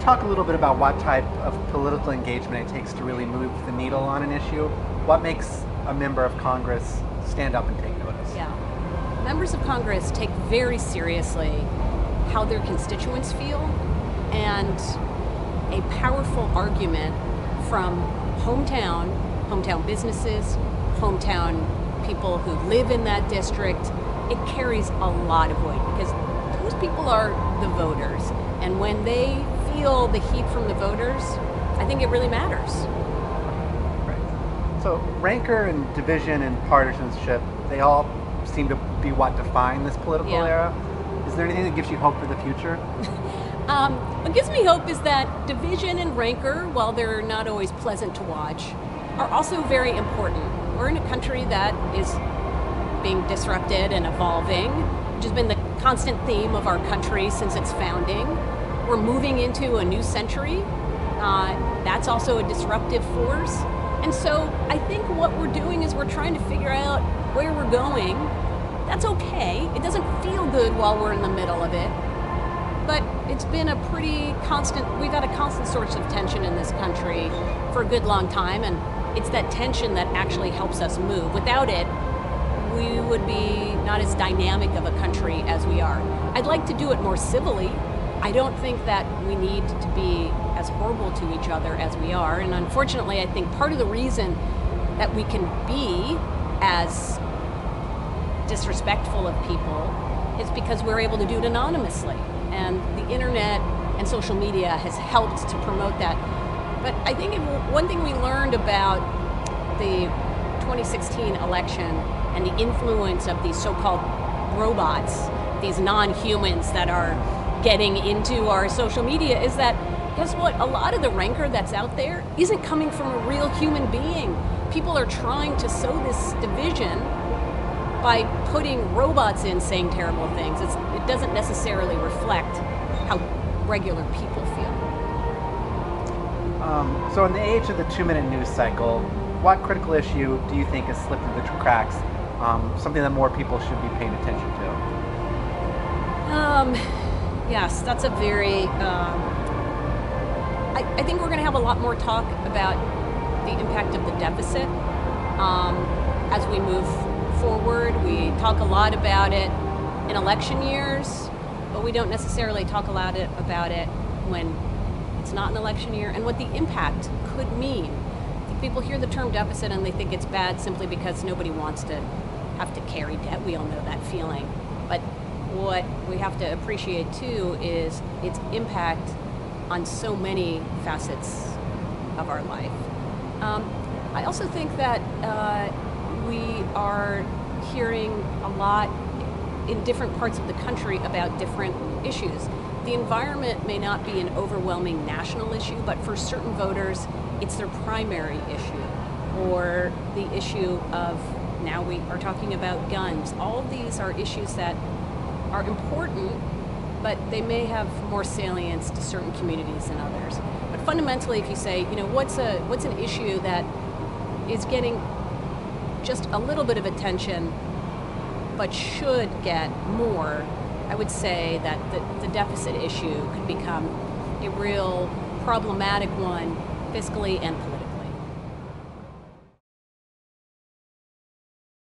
talk a little bit about what type of political engagement it takes to really move the needle on an issue? What makes a member of Congress stand up and take notice? Yeah. Members of Congress take very seriously how their constituents feel, and a powerful argument from hometown businesses, hometown people who live in that district, it carries a lot of weight because those people are the voters. And when they feel the heat from the voters, I think it really matters. Right. So rancor and division and partisanship, they all seem to be what define this political era. Is there anything that gives you hope for the future? What gives me hope is that division and rancor, while they're not always pleasant to watch, are also very important. We're in a country that is being disrupted and evolving, which has been the constant theme of our country since its founding. We're moving into a new century. That's also a disruptive force. And so I think what we're doing is we're trying to figure out where we're going. That's okay. It doesn't feel good while we're in the middle of it. But it's been a pretty constant, we've had a constant source of tension in this country for a good long time, and it's that tension that actually helps us move. Without it, we would be not as dynamic of a country as we are. I'd like to do it more civilly. I don't think that we need to be as horrible to each other as we are, and unfortunately I think part of the reason that we can be as disrespectful of people is because we're able to do it anonymously. And the internet and social media has helped to promote that. But I think one thing we learned about the 2016 election and the influence of these so-called robots, these non-humans that are getting into our social media, is that, guess what? A lot of the rancor that's out there isn't coming from a real human being. People are trying to sow this division by putting robots in saying terrible things. It doesn't necessarily reflect how regular people feel. So in the age of the 2-minute news cycle, what critical issue do you think has slipped through the cracks? Something that more people should be paying attention to? Yes, that's a very, I think we're going to have a lot more talk about the impact of the deficit as we move forward. We talk a lot about it in election years, but we don't necessarily talk a lot about it when it's not an election year, and what the impact could mean. People hear the term deficit and they think it's bad simply because nobody wants to have to carry debt. We all know that feeling. But what we have to appreciate too is its impact on so many facets of our life. I also think that we are hearing a lot in different parts of the country about different issues. The environment may not be an overwhelming national issue, but for certain voters, it's their primary issue, or the issue of, now we are talking about guns. All of these are issues that are important, but they may have more salience to certain communities than others. But fundamentally, if you say, what's an issue that is getting just a little bit of attention, but should get more, I would say that the deficit issue could become a real problematic one, fiscally and politically.